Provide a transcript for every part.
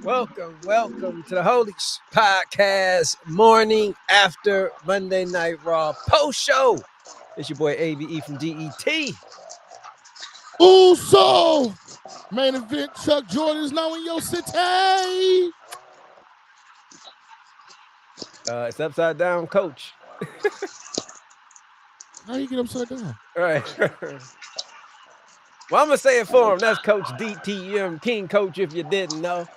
Welcome to the Holy Shhh Podcast morning after Monday Night Raw post show. It's your boy AVE from DET. Uso! Main event, Chuck Jordan is now in your city. It's upside down, coach. How you get upside down? All right. Well, I'm going to say it for him. That's Coach DTM, King Coach, if you didn't know.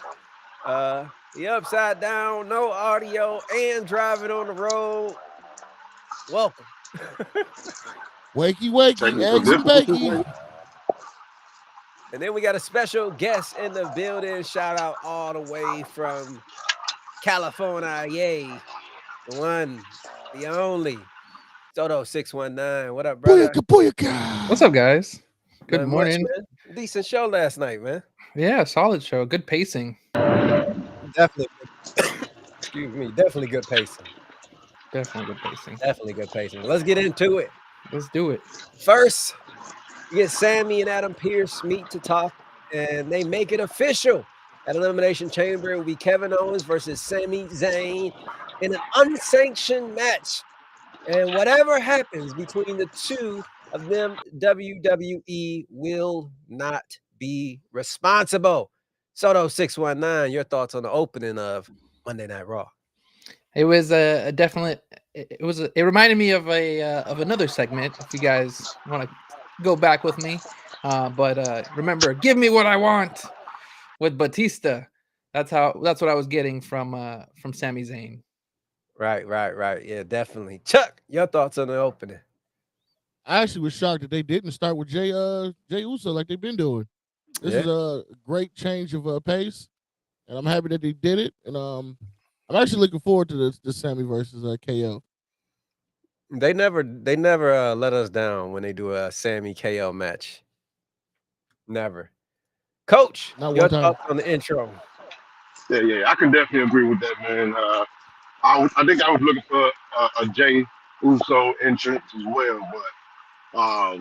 The upside down, no audio, and driving on the road. Welcome. Wakey, eggs and bacon. And then we got a special guest in the building. Shout out all the way from California. Yay. The one, the only. Soto 619. What up, brother? Booyaka. What's up, guys? Good morning. Much, decent show last night, man. Yeah, solid show. Good pacing. Definitely. Excuse me. Definitely good pacing. Definitely good pacing. Let's get into it. Let's do it. First, we get Sammy and Adam Pearce meet to talk, and they make it official. At Elimination Chamber, it will be Kevin Owens versus Sami Zayn in an unsanctioned match. And whatever happens between the two of them, WWE will not be responsible. Soto 619, your thoughts on the opening of Monday Night Raw? It was a definite. It reminded me of another segment. If you guys want to go back with me, but remember, give me what I want with Batista. That's what I was getting from Sami Zayn. Right. Yeah, definitely. Chuck, your thoughts on the opening? I actually was shocked that they didn't start with Jay Uso like they've been doing. This is a great change of pace, and I'm happy that they did it. And I'm actually looking forward to the Sammy versus KO. They never let us down when they do a Sammy KO match. Never. Coach, your thoughts on the intro? Yeah, I can definitely agree with that, man. I think I was looking for a Jay Uso entrance as well, but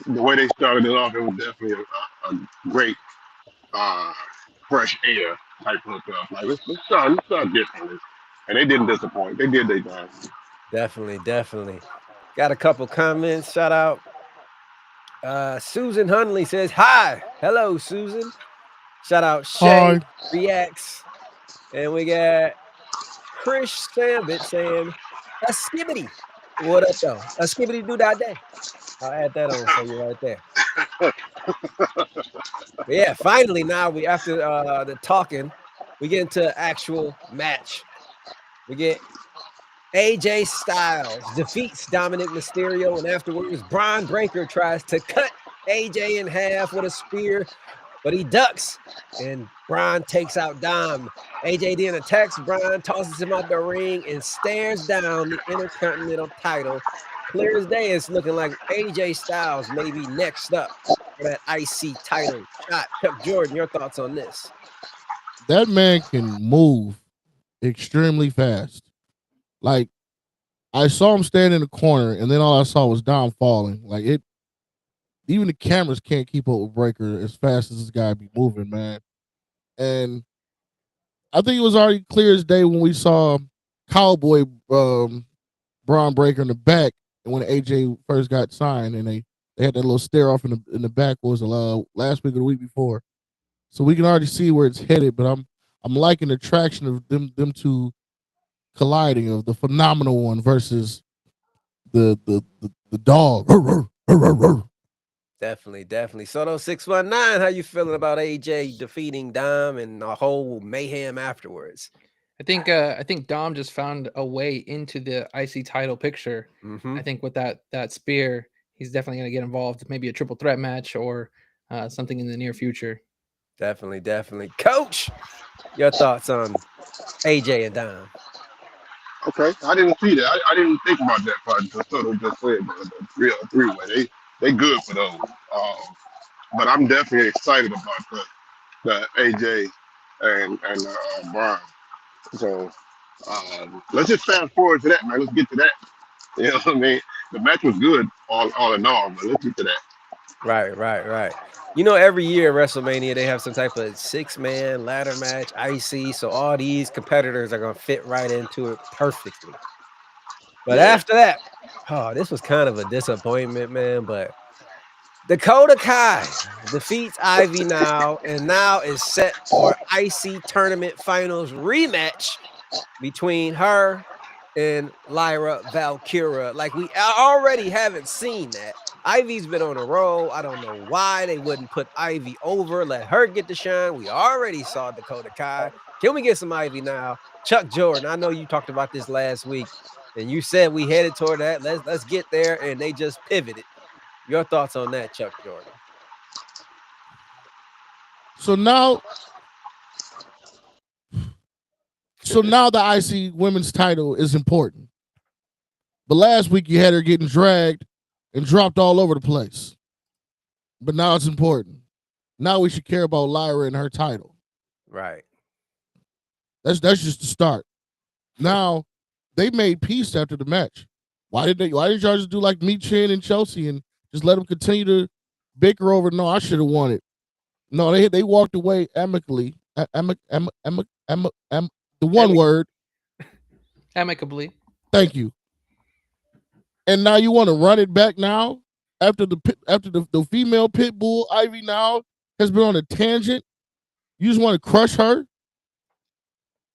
the way they started it off, it was definitely a great fresh air type hookup. Like let's start differently, and they didn't disappoint. They did their job. Definitely. Got a couple comments. Shout out. Susan Hunley says hi. Hello, Susan. Shout out Shay Reacts, and we got Chris Sambit saying a skibbity. What up, though? A skibbity do that day. I'll add that on for you right there. But yeah, finally now we after the talking, we get into actual match. We get AJ Styles defeats Dominic Mysterio, and afterwards Braun Breaker tries to cut AJ in half with a spear, but he ducks, and Braun takes out Dom. AJ then attacks Braun, tosses him out the ring, and stares down the Intercontinental title. Clear as day, it's looking like AJ Styles may be next up for that IC title shot. Chuck Jordan, your thoughts on this? That man can move extremely fast. Like, I saw him stand in the corner, and then all I saw was Dom falling. Like, even the cameras can't keep up with Breaker as fast as this guy be moving, man. And I think it was already clear as day when we saw Cowboy Braun Breaker in the back, and when AJ first got signed, and they had that little stare off in the back. Was last week or the week before, so we can already see where it's headed. But I'm liking the traction of them two colliding, of the phenomenal one versus the dog. Definitely. Soto 619, how you feeling about AJ defeating Dom and a whole mayhem afterwards? I think Dom just found a way into the IC title picture. Mm-hmm. I think with that spear, he's definitely going to get involved. Maybe a triple threat match or something in the near future. Definitely. Coach, your thoughts on AJ and Dom? Okay, I didn't see that. I didn't think about that part. Just sort of just said, but the three-way, they good for those. But I'm definitely excited about the AJ and Braun. So let's just fast forward to that, man. Let's get to that. You know what I mean? The match was good all in all, but let's get to that. Right. You know, every year at WrestleMania, they have some type of 6-man ladder match, IC. So all these competitors are going to fit right into it perfectly. But Yeah. after that, this was kind of a disappointment, man. But Dakota Kai defeats Ivy now, and now is set for IC Tournament Finals rematch between her and Lyra Valkyria. Like, we already haven't seen that. Ivy's been on a roll. I don't know why they wouldn't put Ivy over, let her get the shine. We already saw Dakota Kai. Can we get some Ivy now? Chuck Jordan, I know you talked about this last week, and you said we headed toward that. Let's get there, and they just pivoted. Your thoughts on that, Chuck Jordan? So now the IC women's title is important. But last week you had her getting dragged and dropped all over the place. But now it's important. Now we should care about Lyra and her title. Right. That's just the start. Now they made peace after the match. Why did y'all just do like me, Chin, and Chelsea and just let them continue to bicker over? No, I should have won it. No, they walked away amicably. The one word. Amicably. Thank you. And now you want to run it back now after the female pit bull Ivy now has been on a tangent. You just want to crush her.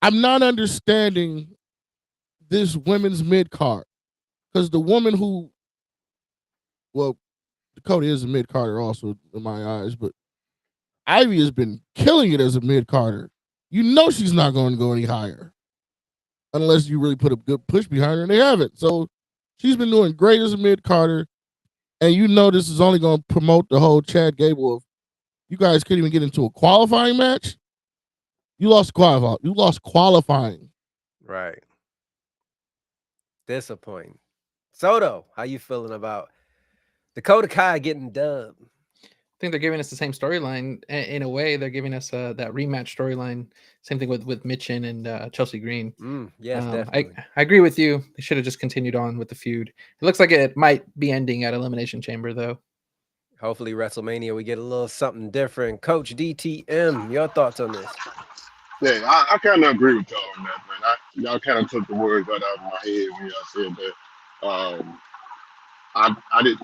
I'm not understanding this women's mid card because the woman who, well, Dakota is a mid carder also in my eyes, but Ivy has been killing it as a mid carder. You know she's not going to go any higher unless you really put a good push behind her, and they haven't. So she's been doing great as a mid carder, and you know this is only going to promote the whole Chad Gable of you guys couldn't even get into a qualifying match. You lost qualifying. Right. Disappointing. Soto, how you feeling about Dakota Kai getting dubbed? I think they're giving us the same storyline in a way. They're giving us that rematch storyline. Same thing with Mitchin and Chelsea Green. Yes, definitely. I agree with you. They should have just continued on with the feud. It looks like it might be ending at Elimination Chamber, though. Hopefully, WrestleMania, we get a little something different. Coach DTM, your thoughts on this? Yeah, I kind of agree with y'all on that, man. Y'all kind of took the words right out of my head when y'all said that. I did.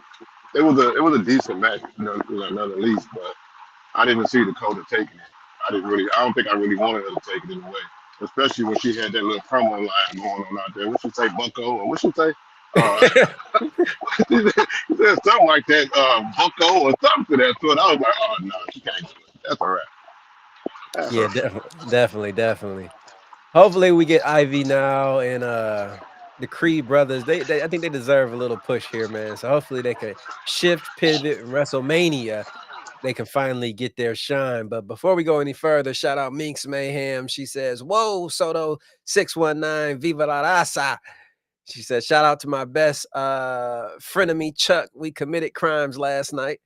It was a decent match, none the least, but I didn't see Dakota taking it. I don't think I really wanted her to take it anyway, especially when she had that little promo line going on out there. What she say, Bucko, or what she say? He said something like that, Bucko, or something to that sort. I was like, oh no, she can't do it. That's all right. Yeah, definitely. Hopefully, we get Ivy now and the Creed brothers. I think they deserve a little push here, man. So hopefully they can shift, pivot, and WrestleMania. They can finally get their shine. But before we go any further, shout out Minx Mayhem. She says, "Whoa, Soto 619, Viva la raza." She said, "Shout out to my best frenemy Chuck. We committed crimes last night.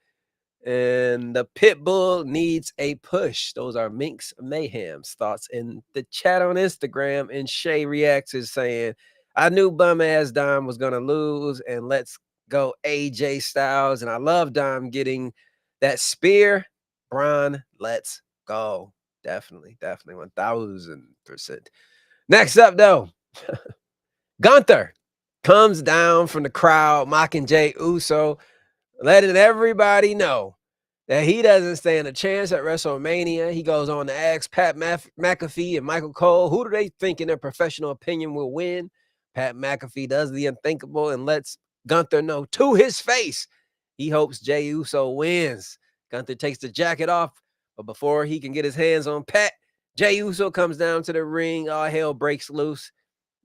And the pit bull needs a push." Those are Minx Mayhem's thoughts in the chat on Instagram. And Shay Reacts is saying, "I knew bum ass Dom was gonna lose, and let's go AJ Styles. And I love Dom getting that spear. Bron, let's go." Definitely 1000%. Next up, though, Gunther comes down from the crowd mocking Jey Uso, letting everybody know that he doesn't stand a chance at WrestleMania. He goes on to ask Pat McAfee and Michael Cole, who do they think in their professional opinion will win? Pat McAfee does the unthinkable and lets Gunther know to his face he hopes Jey Uso wins. Gunther takes the jacket off, but before he can get his hands on Pat, Jey Uso comes down to the ring. All hell breaks loose.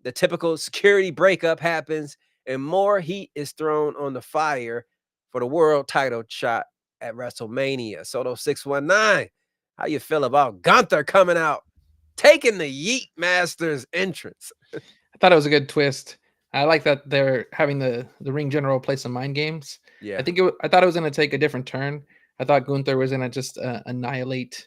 The typical security breakup happens, and more heat is thrown on the fire for the world title shot at WrestleMania. Soto 619, how you feel about Gunther coming out, taking the Yeet Masters entrance? I thought it was a good twist. I like that they're having the ring general play some mind games. Yeah, I thought it was going to take a different turn. I thought Gunther was going to just annihilate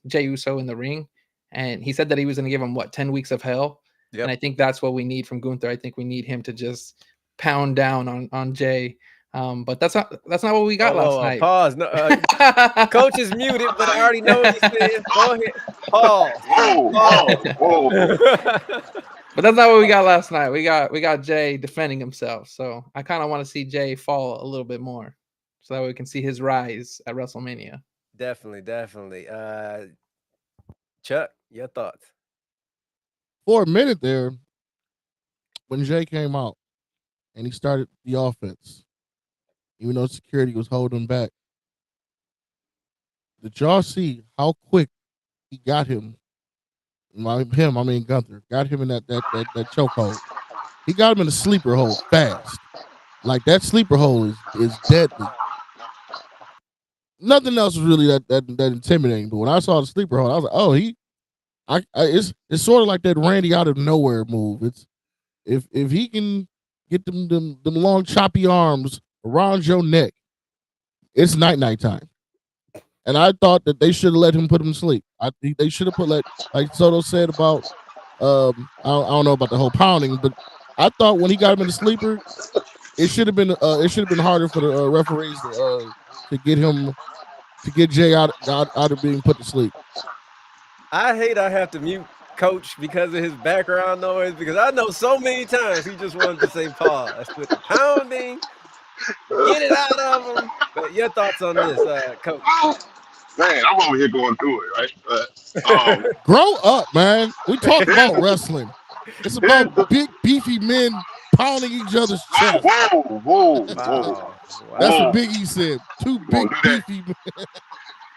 Jey Uso in the ring, and he said that he was going to give him 10 weeks of hell. And I think that's what we need from Gunther. I think we need him to just pound down on Jey. But that's not what we got last night. Pause. No, coach is muted, but I already know what he said. Go ahead. Pause. Whoa. But that's not what we got last night. We got Jay defending himself. So I kind of want to see Jay fall a little bit more, so that we can see his rise at WrestleMania. Definitely. Chuck, your thoughts? For a minute there, when Jay came out and he started the offense, even though security was holding him back, did y'all see how quick he got him? I mean Gunther got him in that chokehold. He got him in a sleeper hold fast. Like that sleeper hold is deadly. Nothing else was really that intimidating. But when I saw the sleeper hold, I was like, oh, it's sort of like that Randy out of nowhere move. It's if he can get them long choppy arms around your neck, it's night time. And I thought that they should have let him put him to sleep. They should have like Soto said about I don't know about the whole pounding, but I thought when he got him in the sleeper, it should have been harder for the referees to get Jay out of being put to sleep. I hate I have to mute Coach because of his background noise, because I know so many times he just wanted to say pause with the pounding, get it out of him. But your thoughts on this, Coach? Man, I'm over here going through it, right? Grow up, man. We talk about wrestling. It's about big, beefy men pounding each other's chest. Whoa. That's what Big E said. Two big, beefy men.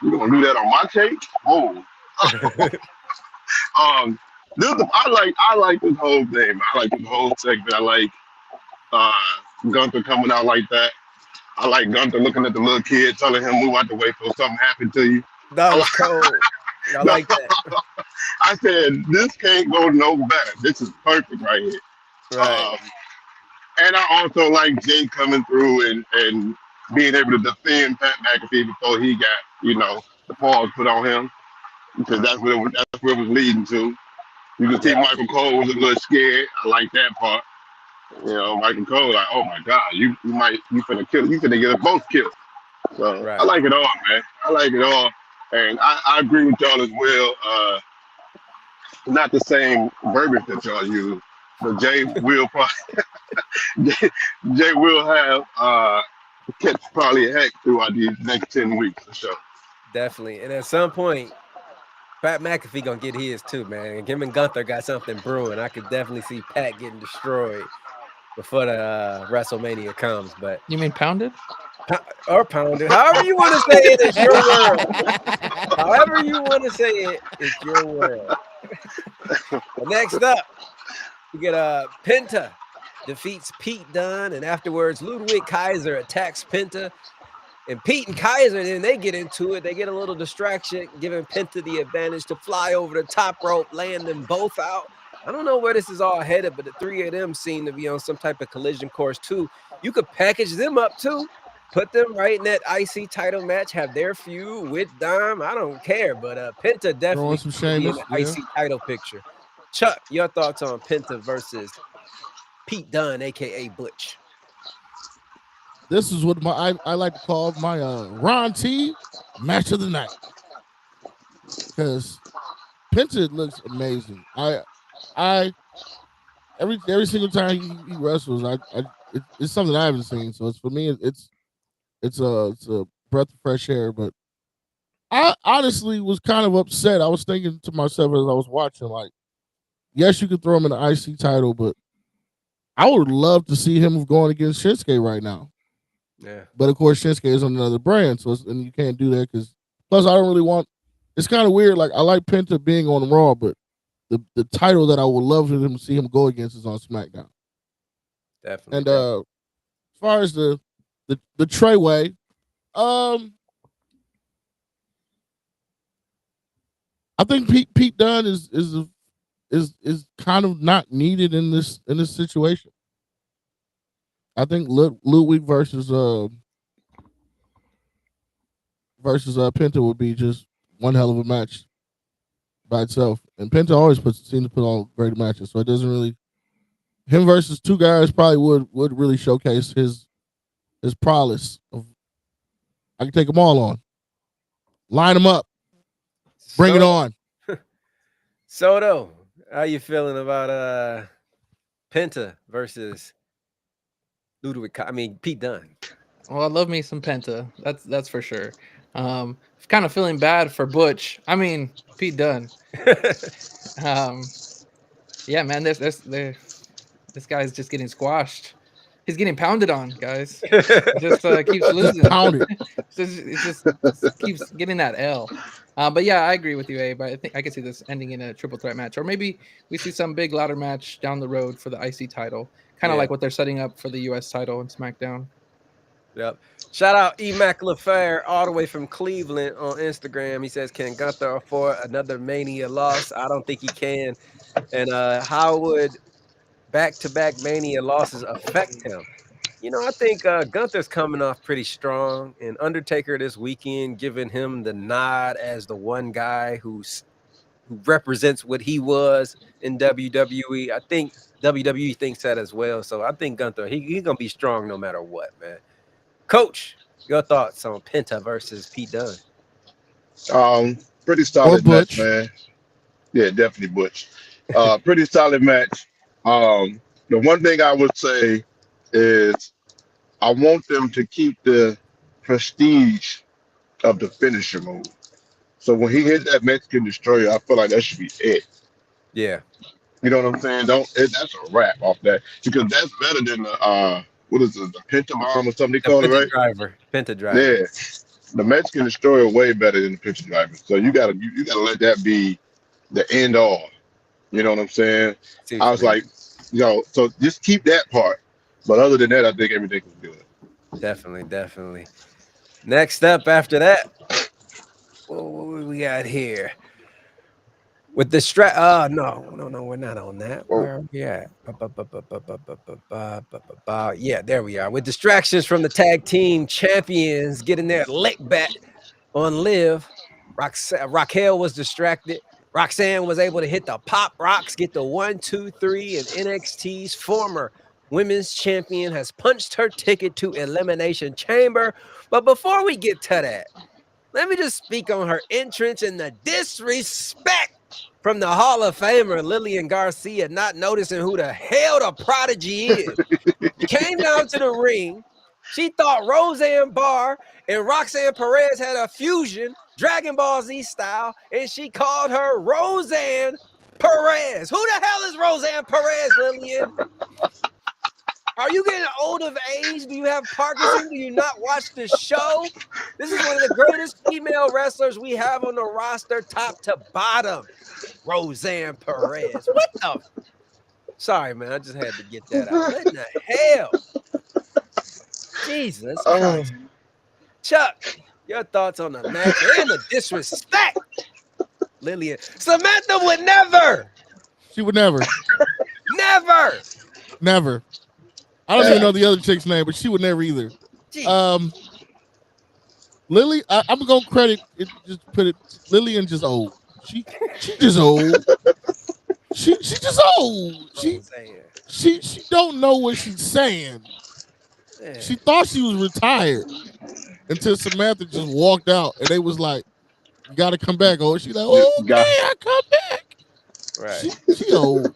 You gonna do that on my tape? Whoa. I like this whole thing. I like this whole segment. I like Gunther coming out like that. I like Gunther looking at the little kid, telling him move out the way so something happened to you. That was cold. I like that. I said, this can't go no better. This is perfect right here. Right. And I also like Jay coming through and being able to defend Pat McAfee before he got, the pause put on him, because that's where it was leading to. You can see Michael Cole was a little scared. I like that part. Michael Cole, like, oh my God, you finna kill, you finna get us both killed. So right. I like it all, man. I like it all. And I agree with y'all as well. Not the same verbiage that y'all use, but Jay will probably Jay will have catch probably a heck throughout these next 10 weeks for sure. Definitely. And at some point, Pat McAfee gonna get his too, man. And him and Gunther got something brewing. I could definitely see Pat getting destroyed before the WrestleMania comes. But you mean pounded? Or pounded. However you want to say it, it's your world. However you want to say it, it's your world. Next up, we get Penta defeats Pete Dunne, and afterwards Ludwig Kaiser attacks Penta. And Pete and Kaiser, then they get into it. They get a little distraction, giving Penta the advantage to fly over the top rope, laying them both out. I don't know where this is all headed, but the three of them seem to be on some type of collision course too. You could package them up too. Put them right in that IC title match, have their feud with Dom. I don't care, but Penta definitely some shame in the IC title picture. Chuck, your thoughts on Penta versus Pete Dunne, a.k.a. Butch? This is what I like to call my Ron T match of the night, because Penta looks amazing. I every single time he wrestles, it's something I haven't seen. So for me, it's a breath of fresh air. But I honestly was kind of upset. I was thinking to myself as I was watching, like, yes, you could throw him in the IC title, but I would love to see him going against Shinsuke right now. Yeah. But of course, Shinsuke is on another brand, and you can't do that because plus I don't really want. It's kind of weird. Like I like Penta being on Raw, but the title that I would love for him to see him go against is on SmackDown. Definitely. And as far as the Treyway, I think Pete Dunne is kind of not needed in this situation. I think Ludwig versus Penta would be just one hell of a match by itself. And Penta always seems to put on great matches, so it doesn't really. Him versus two guys probably would really showcase his his prowess. I can take them all on. Line them up. Bring it on. Soto, how you feeling about Penta versus Ludwig? I mean, Pete Dunne. Well, I love me some Penta. That's for sure. Kind of feeling bad for Butch. I mean, Pete Dunne. Yeah, man. This guy's just getting squashed. He's getting pounded on, guys. Just keeps losing. Pounded. It just keeps getting that L. But yeah, I agree with you, Abe. I think I can see this ending in a triple threat match, or maybe we see some big ladder match down the road for the IC title, kind of like what they're setting up for the US title in SmackDown. Yep. Shout out Immaculate Fair all the way from Cleveland on Instagram. He says, "Can Gunther afford another Mania loss?" I don't think he can. And how would back-to-back Mania losses affect him? You know, I think Gunther's coming off pretty strong, and Undertaker this weekend giving him the nod as the one guy who represents what he was in WWE. I think WWE thinks that as well. So I think Gunther, he's gonna be strong no matter what, man. Coach, your thoughts on Penta versus Pete Dunne? Pretty solid match, man. Yeah, definitely Butch. Pretty solid match. The one thing I would say is I want them to keep the prestige of the finisher move. So when he hit that Mexican Destroyer, I feel like that should be it. Yeah. You know what I'm saying? That's a wrap off that, because that's better than the what is it, the Penta Bomb or something they call it, right? Penta driver. Yeah. The Mexican Destroyer way better than the Penta driver. So you gotta let that be the end all. You know what I'm saying? I was like, so just keep that part. But other than that, I think everything was good. Definitely. Next up after that, what we got here? With the no, we're not on that. Where are we at? Yeah, there we are. With distractions from the tag team champions getting their lick back on Liv, Raquel was distracted. Roxanne was able to hit the pop rocks, get the 1, 2, 3, and NXT's former women's champion has punched her ticket to Elimination Chamber. But before we get to that, let me just speak on her entrance and the disrespect from the Hall of Famer Lillian Garcia not noticing who the hell the prodigy is. Came down to the ring. She thought Roseanne Barr and Roxanne Perez had a fusion, Dragon Ball Z style, and she called her Roseanne Perez. Who the hell is Roseanne Perez, Lillian? Are you getting old of age? Do you have Parkinson? Do you not watch the show? This is one of the greatest female wrestlers we have on the roster, top to bottom. Roseanne Perez. What the? Sorry, man. I just had to get that out. What in the hell? Jesus Christ. Chuck, your thoughts on the match and the disrespect? Lillian. Samantha would never. She would never. Never. I don't even know the other chick's name, but she would never either. Jeez. Lily, I'm gonna credit it. Just put it. Lillian just old. She just old. She just old. She don't know what she's saying. Man. She thought she was retired until Samantha just walked out, and they was like, "You got to come back." Oh, she's like, "Okay, I come back." Right. She old.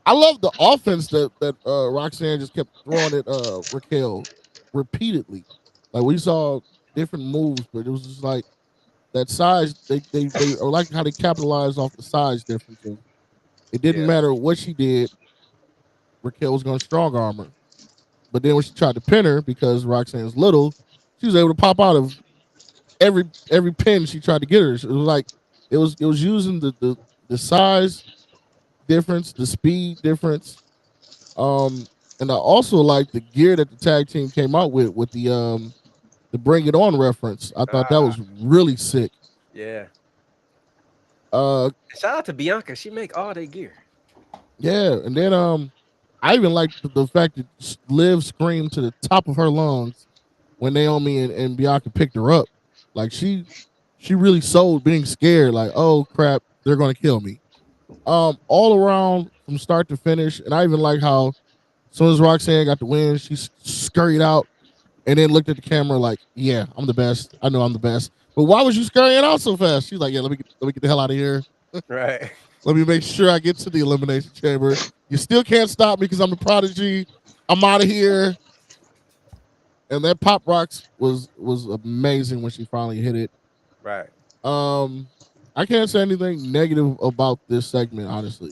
I love the offense that Roxanne just kept throwing at Raquel repeatedly. Like we saw different moves, but it was just like that size. They or like how they capitalized off the size difference. It didn't matter what she did. Raquel was going to strong arm her. But then when she tried to pin her, because Roxanne's little, she was able to pop out of every pin she tried to get her. It was like it was using the size difference, the speed difference, and I also like the gear that the tag team came out with the Bring It On reference. I thought that was really sick. Yeah. Shout out to Bianca. She make all their gear. Yeah, and then I even like the fact that Liv screamed to the top of her lungs when Naomi and Bianca picked her up. Like she really sold being scared. Like, oh crap, they're gonna kill me. All around from start to finish, and I even like how As soon as Roxanne got the win, she scurried out and then looked at the camera like, "Yeah, I'm the best. I know I'm the best." But why was you scurrying out so fast? She's like, "Yeah, let me get the hell out of here. Right. Let me make sure I get to the elimination chamber. You still can't stop me because I'm the prodigy. I'm out of here." And that pop rocks was amazing when she finally hit it. Right. I can't say anything negative about this segment, honestly.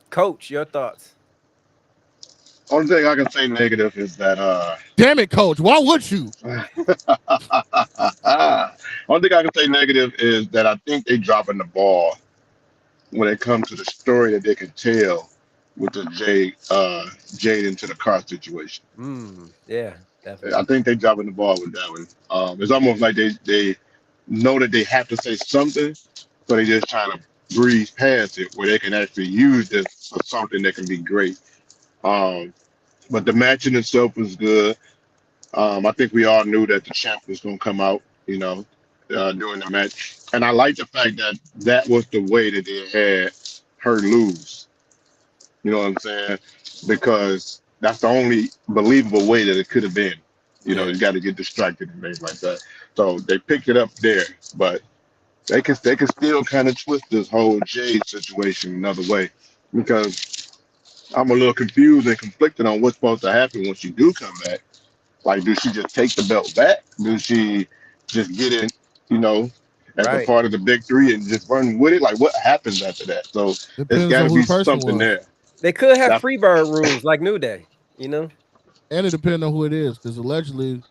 Coach, your thoughts? Only thing I can say negative is that Damn it, Coach! Why would you? only thing I can say negative is that I think they dropping the ball when it comes to the story that they can tell with the Jade into the car situation. Yeah, definitely. I think they dropping the ball with that one. It's almost like they know that they have to say something, so they just trying to breeze past it where they can actually use this for something that can be great. But the match in itself was good. I think we all knew that the champ was going to come out, during the match. And I like the fact that that was the way that they had her lose. You know what I'm saying? Because that's the only believable way that it could have been. You got to get distracted and things like that. So they picked it up there, but they can still kind of twist this whole Jade situation another way, because I'm a little confused and conflicted on what's supposed to happen when she do come back. Like, do she just take the belt back? Do she just get in, as a Right. part of the big three and just run with it? Like, what happens after that? So there's Depends got on to who be the person something was. there. They could have That- Freebird rules like New Day, And it depends on who it is, because allegedly,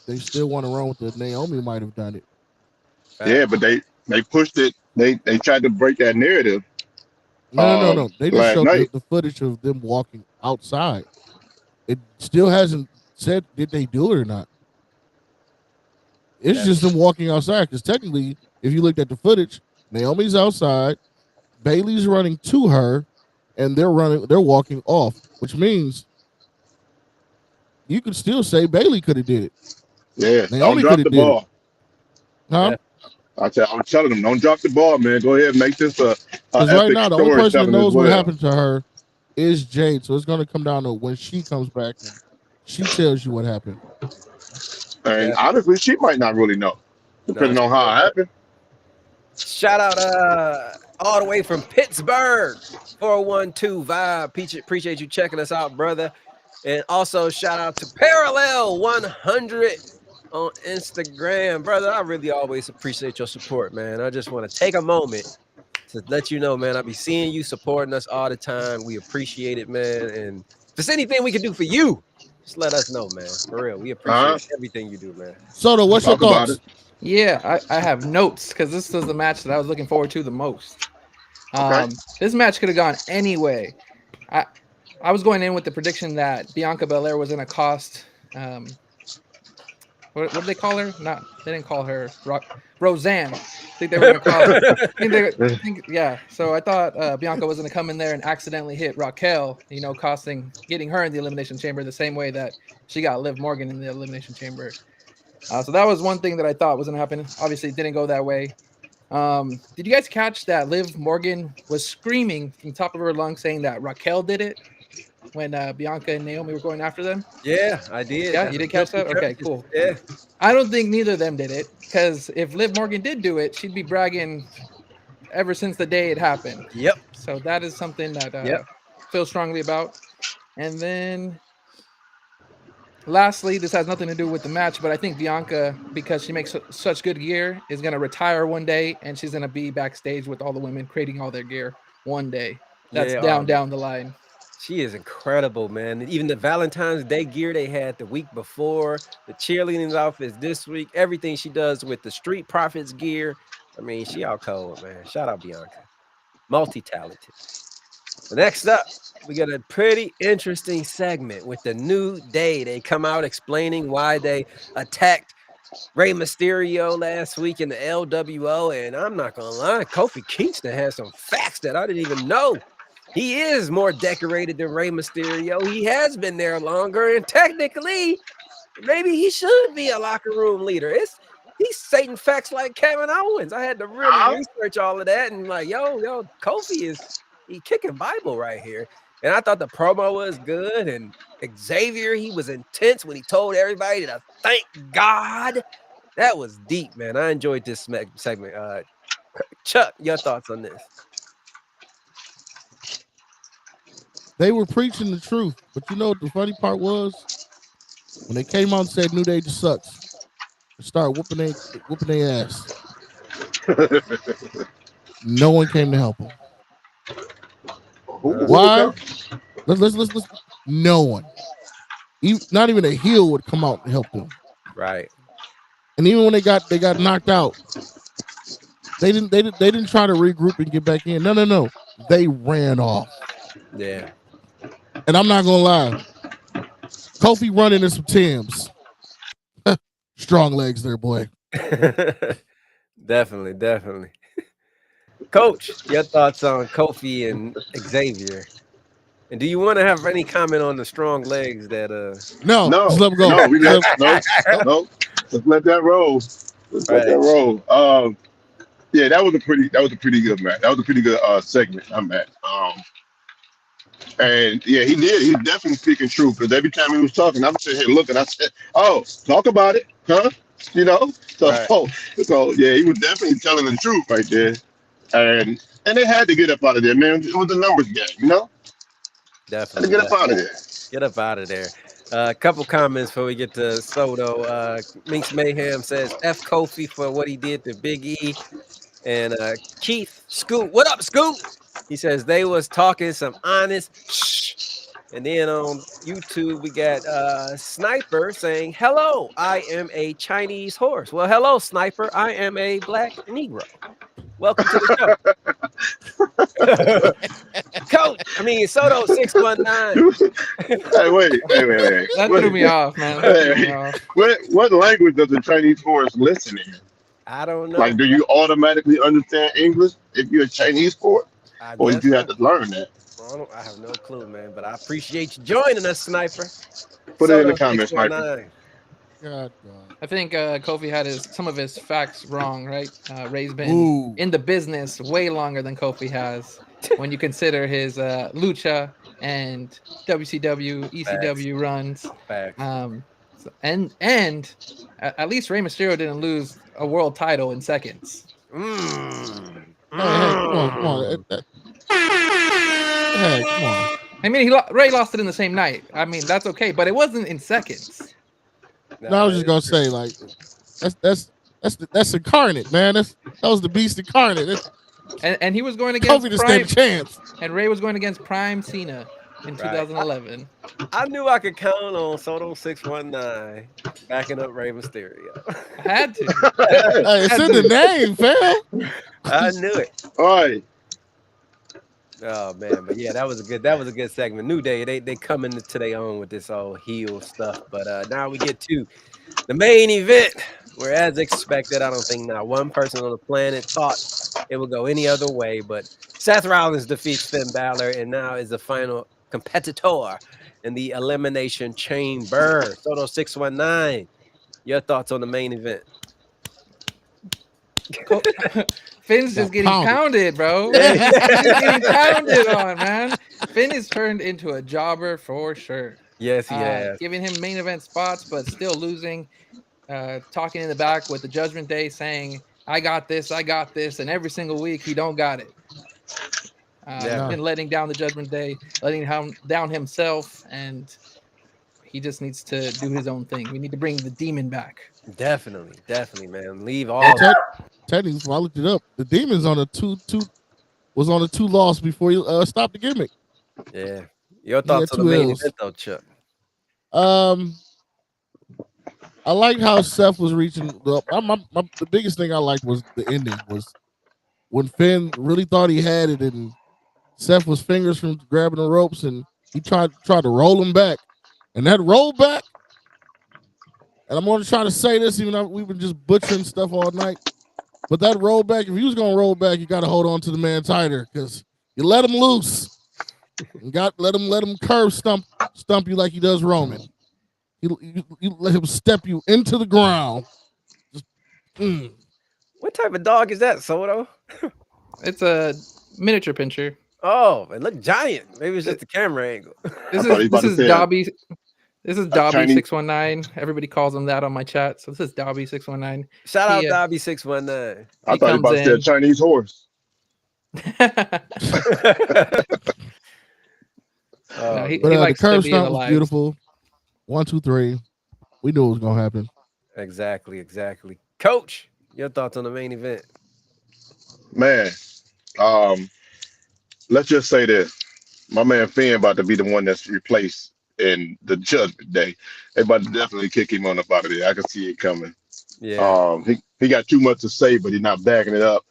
they still want to run with the Naomi might have done it. Yeah, but they pushed it. They tried to break that narrative. No. They just Last showed night. the footage of them walking outside. It still hasn't said did they do it or not. It's just them walking outside, because technically, if you looked at the footage, Naomi's outside, Bailey's running to her, and they're walking off, which means you could still say Bailey could have did it. Yeah, Naomi don't drop coulda the did it. ball. Huh? I'm telling them, don't drop the ball, man. Go ahead and make this a Because epic right now, the only story person that telling as knows what well. happened to her is Jade. So it's going to come down to when she comes back and she tells you what happened. And honestly, she might not really know, depending on how it happened. Shout out all the way from Pittsburgh, 412 Vibe. Appreciate you checking us out, brother. And also shout out to Parallel 100 on Instagram, brother. I really always appreciate your support, man. I just want to take a moment to let you know, man, I be seeing you supporting us all the time. We appreciate it, man. And if there's anything we can do for you, just let us know, man. For real, we appreciate everything you do, man. Soto, what's your Talk about thoughts? it. Yeah, I have notes because this was the match that I was looking forward to the most. Okay. This match could have gone anyway. I was going in with the prediction that Bianca Belair was going to cost. What did they call her? They didn't call her Roseanne. I think they were going to call her. Yeah. So I thought Bianca was going to come in there and accidentally hit Raquel, getting her in the Elimination Chamber the same way that she got Liv Morgan in the Elimination Chamber. So that was one thing that I thought was going to happen. Obviously, it didn't go that way. Did you guys catch that Liv Morgan was screaming from the top of her lungs saying that Raquel did it when Bianca and Naomi were going after them? Yeah, I did. Yeah, you did catch that? Okay, cool. Yeah. I don't think neither of them did it, because if Liv Morgan did do it, she'd be bragging ever since the day it happened. Yep. So that is something that I feel strongly about. And then lastly, this has nothing to do with the match, but I think Bianca, because she makes such good gear, is going to retire one day, and she's going to be backstage with all the women creating all their gear one day. That's down the line. She is incredible, man. Even the Valentine's Day gear they had the week before, the cheerleading outfits this week, everything she does with the Street Profits gear. I mean, she out cold, man. Shout out Bianca. Multi-talented. Next up, we got a pretty interesting segment with the New Day. They come out explaining why they attacked Rey Mysterio last week in the LWO. And I'm not going to lie, Kofi Kingston has some facts that I didn't even know. He is more decorated than Rey Mysterio. He has been there longer. And technically, maybe he should be a locker room leader. He's Satan facts like Kevin Owens. I had to really research all of that. And like, yo, Kofi is he kicking Bible right here. And I thought the promo was good. And Xavier, he was intense when he told everybody to thank God. That was deep, man. I enjoyed this segment. Chuck, your thoughts on this? They were preaching the truth, but you know what the funny part was? When they came out and said New Day just sucks, they started whooping their ass. No one came to help them. Why? Let's. No one. Not even a heel would come out and help them. Right. And even when they got knocked out, they didn't try to regroup and get back in. No. They ran off. Yeah. And I'm not gonna lie, Kofi running in some Timbs. Strong legs there, boy. Definitely. Coach, your thoughts on Kofi and Xavier? And do you want to have any comment on the strong legs that No, just let them go. No. Let's let that roll. Let that roll. Yeah, that was a pretty good match. That was a pretty good segment. I'm at. And yeah, he did. He's definitely speaking truth. Because every time he was talking, I'm sitting here looking. I said, "Oh, talk about it, huh?" You know. So, yeah, he was definitely telling the truth right there. And they had to get up out of there, man. It was a numbers game, you know. Definitely. Had to get up out of there. Get up out of there. A couple comments before we get to Soto. Minx Mayhem says F Kofi for what he did to Big E. And Keith Scoot, what up, Scoot? He says they was talking some honest shh. And then on YouTube, we got Sniper saying, hello, I am a Chinese horse. Well, hello, Sniper. I am a black Negro. Welcome to the show. Coach, Soto 619. Hey, wait. That threw me off, man. What language does a Chinese horse listen in? I don't know. Like, do you automatically understand English if you're a Chinese horse? Or do you have to learn that? I have no clue, man. But I appreciate you joining us, Sniper. Put it in the comments, Sniper. God. I think Kofi had some of his facts wrong, right? Ray's been in the business way longer than Kofi has. When you consider his lucha and WCW, ECW runs. Facts. And at least Rey Mysterio didn't lose a world title in seconds. Hey, come on. Hey, come on. Ray lost it in the same night. That's okay, but it wasn't in seconds. No, I was just gonna say, like, that's incarnate, man. That was the beast incarnate. And he was going against Kofi to stand a chance. And Ray was going against Prime Cena in 2011. I knew I could count on Soto 619 backing up Rey Mysterio. I had to. It's in the name, fam. I knew it. All right. Oh man, but yeah, that was a good segment. New Day, they come into their own with this all heel stuff. But now we get to the main event, where as expected, I don't think not one person on the planet thought it would go any other way. But Seth Rollins defeats Finn Balor and now is the final competitor in the Elimination Chamber. Soto 619, your thoughts on the main event? Finn's just getting pounded, bro. He's getting pounded on, man. Finn is turned into a jobber for sure. Yes, he has. Giving him main event spots, but still losing. Talking in the back with the Judgment Day, saying, I got this, and every single week he don't got it. Been letting down the Judgment Day, letting down himself, and he just needs to do his own thing. We need to bring the demon back. Definitely, man. Leave all. Technically, I looked it up. The Demon's on a 2-2 loss before you stopped the gimmick. Yeah. Your thoughts on the main event, though, Chuck? I liked how Seth was reaching. The biggest thing I liked was the ending. Was when Finn really thought he had it, and Seth was fingers from grabbing the ropes, and he tried to roll him back, and that roll back. And I'm going to try to say this, even though we've been just butchering stuff all night. But that roll back, if you was going to roll back, you got to hold on to the man tighter, because you let him loose. You let him curve stump you like he does Roman. You let him step you into the ground. What type of dog is that, Soto? It's a miniature pincher. Oh, it looked giant. Maybe it's just the camera angle. This thought he is was about this to is say Dobby. This is Dobby Chinese- 619. Everybody calls him that on my chat. So this is Dobby 619. Shout out He, Dobby 619. I He thought he was about to say a comes Chinese horse. No, he But likes the to curve be in the stunt was lives. beautiful. 1, 2, 3. We knew it was gonna happen. Exactly. Coach, your thoughts on the main event? Man, let's just say this. My man Finn about to be the one that's replaced in the judgment day. They about to definitely kick him on up out of there. I can see it coming. Yeah. He got too much to say, but he's not backing it up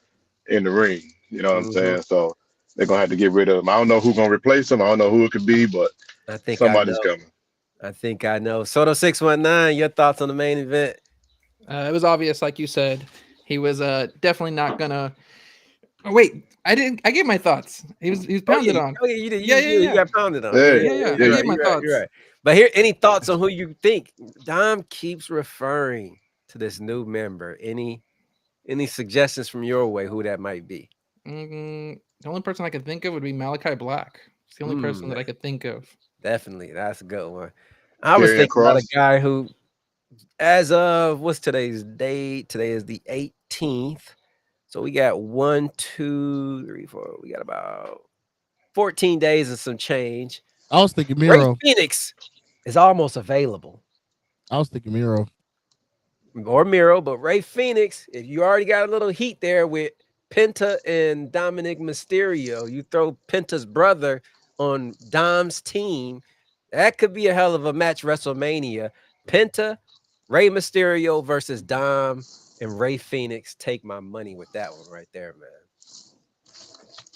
in the ring. You know what I'm saying? So they're gonna have to get rid of him. I don't know who's gonna replace him. I don't know who it could be, but I think somebody's I know. coming. I think I know. Soto 619, your thoughts on the main event? It was obvious, like you said. He was definitely not gonna. Oh, wait, I didn't. I gave my thoughts. He was pounded on. Oh, yeah, you did. Yeah, You got pounded on. Yeah, yeah. I gave my thoughts. You're right. But here, any thoughts on who you think? Dom keeps referring to this new member. Any suggestions from your way who that might be? The only person I could think of would be Malachi Black. It's the only person that I could think of. Definitely, that's a good one. I was thinking about a guy who, as of what's today's date? Today is the 18th. So we got 1, 2, 3, 4. We got about 14 days and some change. I was thinking Miro. Ray Phoenix is almost available. I was thinking Miro. Or Miro, but Ray Phoenix, if you already got a little heat there with Penta and Dominic Mysterio, you throw Penta's brother on Dom's team, that could be a hell of a match WrestleMania. Penta, Rey Mysterio versus Dom and Ray Phoenix. Take my money with that one right there, man.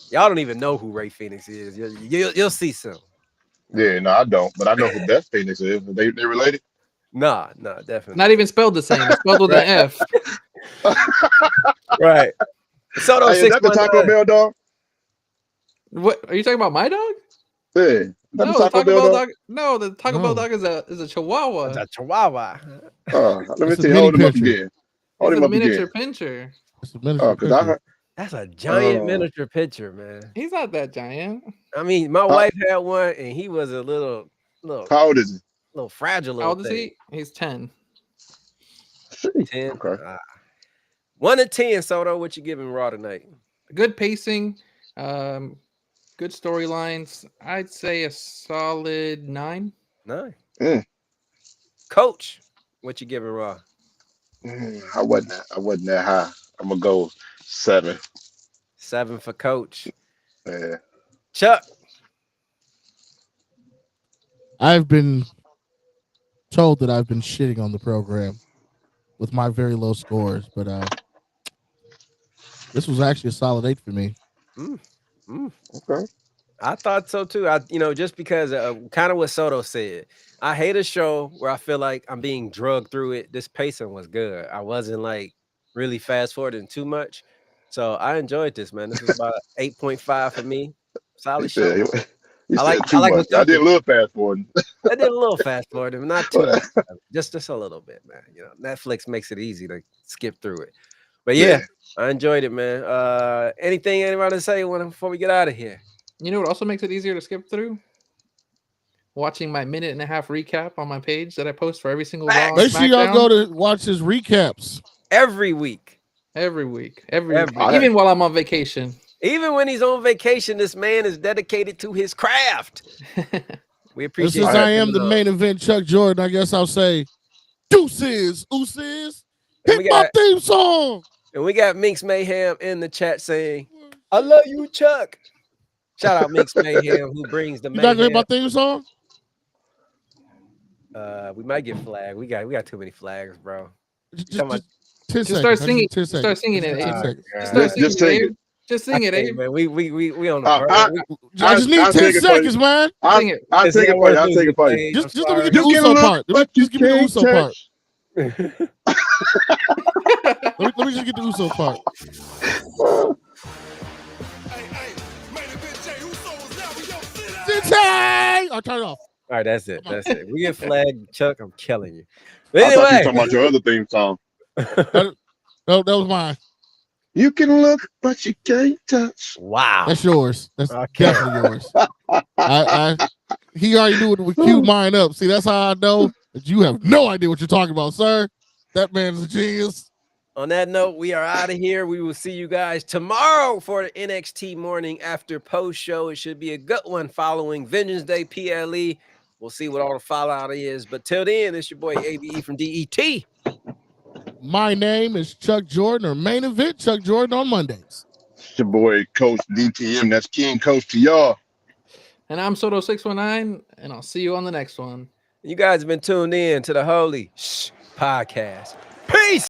Y'all don't even know who Ray Phoenix is. You'll see soon. Yeah, no, I don't. But I know who Beth Phoenix is. They related? Nah, definitely. Not even spelled the same. It's spelled with an F. Right. Soto Hey, is that the Taco Bell dog? What are you talking about? My dog? Yeah. Is that No, the the Taco Bell dog? No, the Taco Bell No. dog is a Chihuahua. It's a Chihuahua. Let me It's a see. mini Hold him up picture. again. Hold He's him a up miniature again. pincher. It's a miniature Because I picture. heard. That's a giant Oh. miniature picture, man. He's not that giant. I mean, my wife had one, and he was a little How old is he? fragile. How Little old is thing. he? He's 10. 10. Okay. 1 to 10, Soto. What you giving Raw tonight? Good pacing. Good storylines. I'd say a solid 9. 9. Mm. Coach, what you giving Raw? I wasn't that high. I'm gonna go 7. 7 for Coach. Yeah. Chuck. I've been told that I've been shitting on the program with my very low scores, but this was actually a solid 8 for me. Okay. I thought so too. Just because kind of what Soto said. I hate a show where I feel like I'm being drugged through it. This pacing was good. I wasn't like really fast forwarding too much. So I enjoyed this, man. This was about 8.5 for me. Solid show. He I said like too much. what I y'all did a do. little fast forward. I did a little fast forward, but not too much. Just a little bit, man. Netflix makes it easy to skip through it. But yeah, I enjoyed it, man. Anything anybody to say before we get out of here? You know what also makes it easier to skip through? Watching my 1.5 minute recap on my page that I post for every single Raw and Make sure y'all SmackDown. go to watch his recaps. Every week. Every week. Every Even while I'm on vacation. Even when he's on vacation, this man is dedicated to his craft. We And appreciate since it. I am the main event, Chuck Jordan, I guess I'll say, deuces, ooses, And we hit my got- theme song. And we got Minx Mayhem in the chat saying, I love you, Chuck. Shout out Minx Mayhem, who brings the You not gonna hit my mayhem. theme song? We might get flagged. We got too many flags, bro. Just Come on. 10 Just seconds. start I just singing. need 10 Just start seconds. singing it, Just Abe. 10 seconds. Just start singing Just it, sing Abe. it. Just sing it, Hey, Abe. man, we on the I I just need I'll 10 take it for you. seconds, man. Sing it. I'll take it for you. I'll take it for you. Just let me sorry. get the You can Uso look, part. but you Just give me the can't Uso part. touch. Let me just get the Uso part. I'll turn it off. All right, that's it. That's it. We get flagged, Chuck. I'm killing you. I thought you were Anyway, talking about your other theme song. No, that was mine. You can look, but you can't touch. Wow. That's yours. That's Okay. definitely yours. He already knew it would cue mine up. See, that's how I know that you have no idea what you're talking about, sir. That man's a genius. On that note, we are out of here. We will see you guys tomorrow for the NXT Morning After Post Show. It should be a good one following Vengeance Day PLE. We'll see what all the fallout is. But till then, it's your boy ABE from DET. My name is Chuck Jordan, or Main Event Chuck Jordan on Mondays. It's your boy, Coach DTM. That's King Coach to y'all. And I'm Soto619, and I'll see you on the next one. You guys have been tuned in to the Holy Shhh Podcast. Peace.